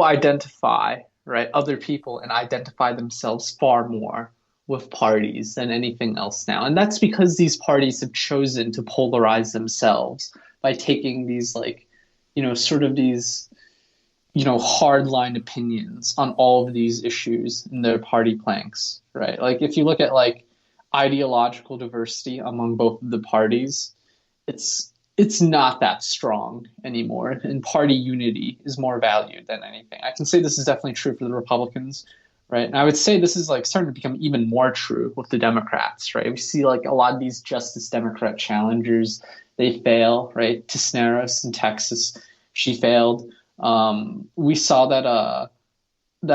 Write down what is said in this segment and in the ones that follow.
identify, right, other people and identify themselves far more with parties than anything else now. And that's because these parties have chosen to polarize themselves by taking these like, sort of these, hardline opinions on all of these issues in their party planks, right? Like if you look at like ideological diversity among both of the parties, it's not that strong anymore, and party unity is more valued than anything. I can say this is definitely true for the Republicans, right? And I would say this is like starting to become even more true with the Democrats, right? We see like a lot of these Justice Democrat challengers, they fail, right? Tisneros in Texas, she failed. We saw with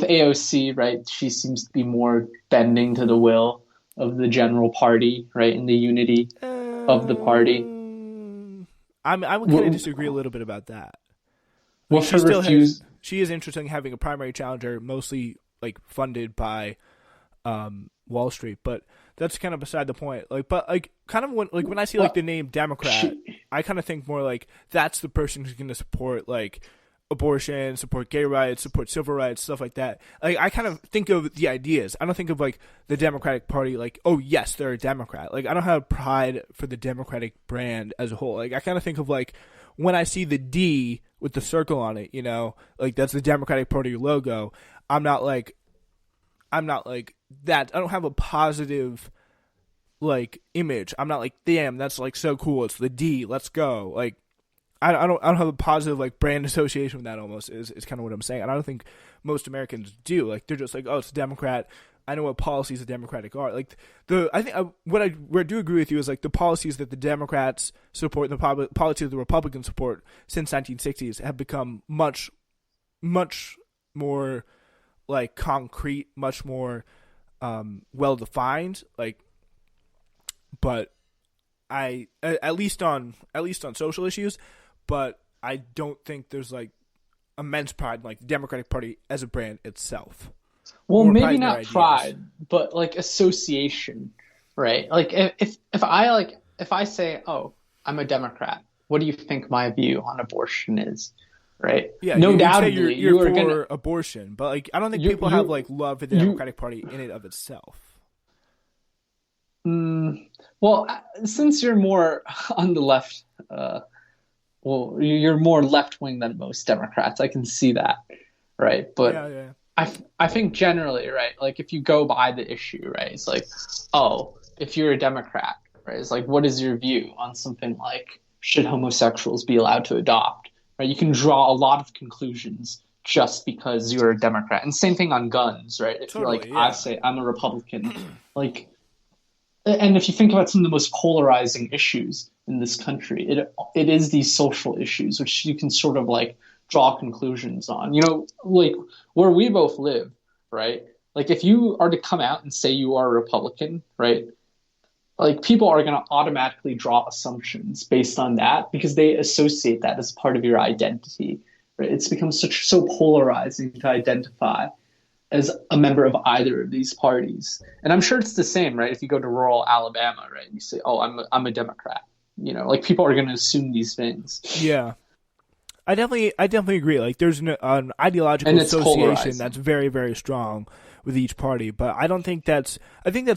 AOC, right? She seems to be more bending to the will of the general party, right? In the unity of the party. I would kind of disagree a little bit about that. Like, With her refuse, she is interested in having a primary challenger, mostly like funded by Wall Street, but that's kind of beside the point. Like, but like kind of when I see like the name Democrat, I kind of think more like that's the person who's going to support like abortion, support gay rights, support civil rights, stuff like that. Like I kind of think of the ideas. I don't think of like the Democratic Party like, oh yes, they're a Democrat. Like I don't have pride for the Democratic brand as a whole. Like I kind of think of like when I see the D with the circle on it, like that's the Democratic Party logo. I'm not like that. I don't have a positive like image. I'm not like, damn, that's like so cool. It's the D. Let's go. Like I don't have a positive like brand association with that. Almost is kind of what I'm saying. And I don't think most Americans do. Like they're just like, oh, it's a Democrat. I know what policies the Democratic are. Like what I do agree with you is like the policies that the Democrats support, the policies the Republicans support since 1960s have become much more like concrete, much more well defined. Like, but at least on social issues. But I don't think there's like immense pride in like the Democratic Party as a brand itself. well, maybe not pride, but like association, right? Like if I say, oh, I'm a Democrat, what do you think my view on abortion is? Right? Yeah, no doubt you're you are for abortion, but like I don't think people have like love for the Democratic Party in and of itself. Well, since you're more on the left, well, you're more left wing than most Democrats. I can see that, right? But yeah. I think generally, right? Like if you go by the issue, right? It's like, oh, if you're a Democrat, right? It's like, what is your view on something like should homosexuals be allowed to adopt? Right? You can draw a lot of conclusions just because you're a Democrat. And same thing on guns, right? If totally, you're like, I say I'm a Republican, like. And if you think about some of the most polarizing issues in this country, it is these social issues, which you can sort of like draw conclusions on. Like where we both live, right? Like if you are to come out and say you are a Republican, right? Like people are going to automatically draw assumptions based on that because they associate that as part of your identity, right? It's become so polarizing to identify as a member of either of these parties. And I'm sure it's the same, right? If you go to rural Alabama, right, you say, oh, I'm a Democrat. Like people are going to assume these things. Yeah. I definitely agree. Like there's an ideological association that's very, very strong with each party, but I think that's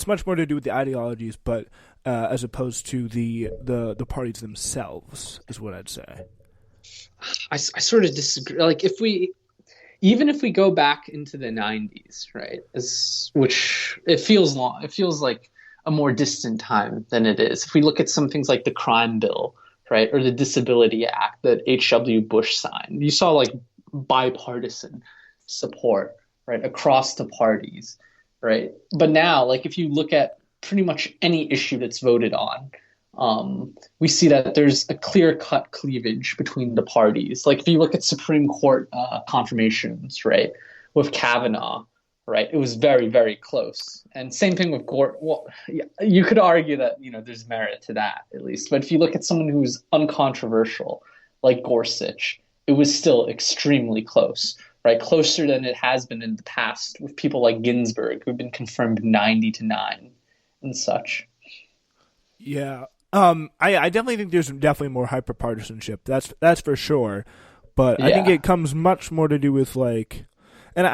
much more to do with the ideologies, but as opposed to the parties themselves is what I'd say. I sort of disagree. Like even if we go back into the 90s, right, which it feels long, it feels like a more distant time than it is. If we look at some things like the crime bill, right, or the Disability Act that H.W. Bush signed, you saw like bipartisan support, right, across the parties, right? But now, like if you look at pretty much any issue that's voted on, we see that there's a clear-cut cleavage between the parties. Like if you look at Supreme Court confirmations, right, with Kavanaugh, right, it was very, very close. And same thing with Gore. Well, you could argue that there's merit to that at least. But if you look at someone who's uncontroversial, like Gorsuch, it was still extremely close, right? Closer than it has been in the past with people like Ginsburg, who've been confirmed 90-9 and such. Yeah. I definitely think there's definitely more hyperpartisanship. That's for sure. but I think Yeah. it comes much more to do with like, and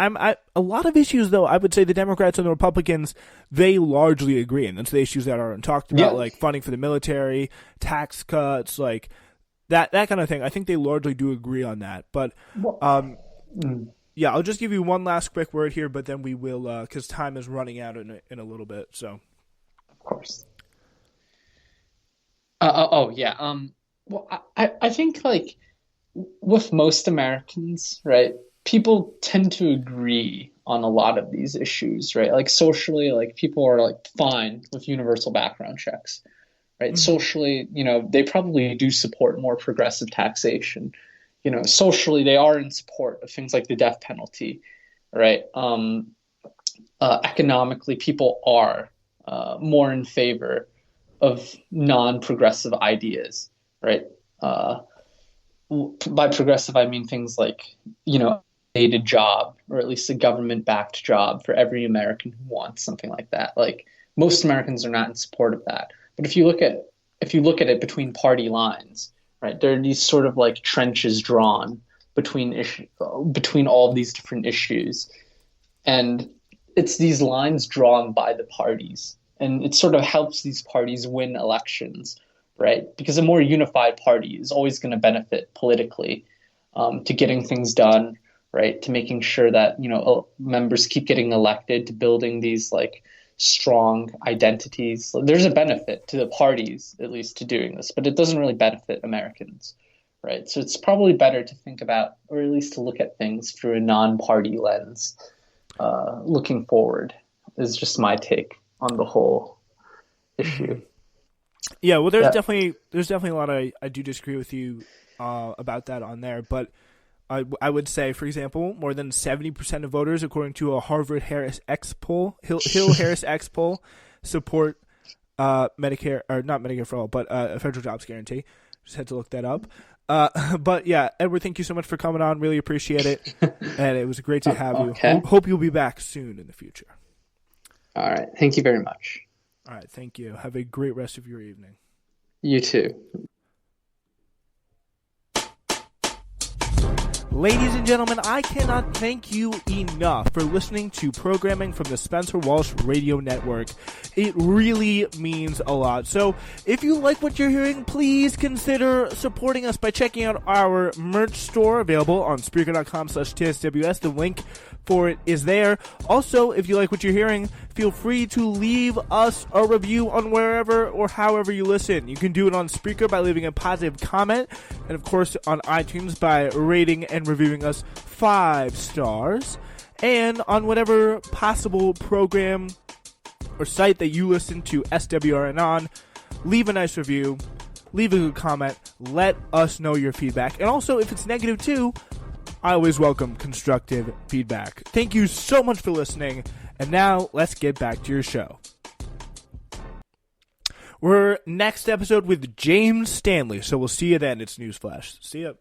a lot of issues though. I would say the Democrats and the Republicans, they largely agree, and that's the issues that aren't talked about, Yeah. like funding for the military, tax cuts, like that kind of thing. I think they largely do agree on that. But yeah, I'll just give you one last quick word here, but then we will, because time is running out in a little bit. So, Of course. Yeah. Well, I think like with most Americans, right? People tend to agree on a lot of these issues, right? Like socially, like people are like fine with universal background checks, right? Socially, they probably do support more progressive taxation. Socially, they are in support of things like the death penalty, right? Economically, people are more in favor of non-progressive ideas, right? By progressive, I mean things like, a job, or at least a government-backed job for every American who wants something like that. Like most Americans are not in support of that. But if you look at it between party lines, right, there are these sort of like trenches drawn between all of these different issues, and it's these lines drawn by the parties, and it sort of helps these parties win elections, right? Because a more unified party is always going to benefit politically to getting things done, right? To making sure that, members keep getting elected, to building these like strong identities. There's a benefit to the parties, at least, to doing this, but it doesn't really benefit Americans, right? So it's probably better to think about, or at least to look at things through a non-party lens. Looking forward is just my take on the whole issue. Yeah, well, there's definitely a lot I do disagree with you about that on there, but I would say, for example, more than 70% of voters, according to a Harvard Harris X poll, Hill Harris X poll, support Medicare, or not Medicare for all, but a federal jobs guarantee. Just had to look that up. But yeah, Edward, thank you so much for coming on. Really appreciate it, and it was great to have you. Hope you'll be back soon in the future. All right, thank you very much. All right, thank you. Have a great rest of your evening. You too. Ladies and gentlemen, I cannot thank you enough for listening to programming from the Spencer Walsh Radio Network. It really means a lot. So if you like what you're hearing, please consider supporting us by checking out our merch store available on Spreaker.com/TSWS. The link for it is there. Also, if you like what you're hearing, feel free to leave us a review on wherever or however you listen. You can do it on Spreaker by leaving a positive comment, and of course on iTunes by rating and reviewing us 5 stars, and on whatever possible program or site that you listen to SWRN on, leave a nice review, leave a good comment, let us know your feedback, and also if it's negative too, I always welcome constructive feedback. Thank you so much for listening, and now let's get back to your show. We're next episode with James Stanley, so we'll see you then. It's Newsflash. See ya.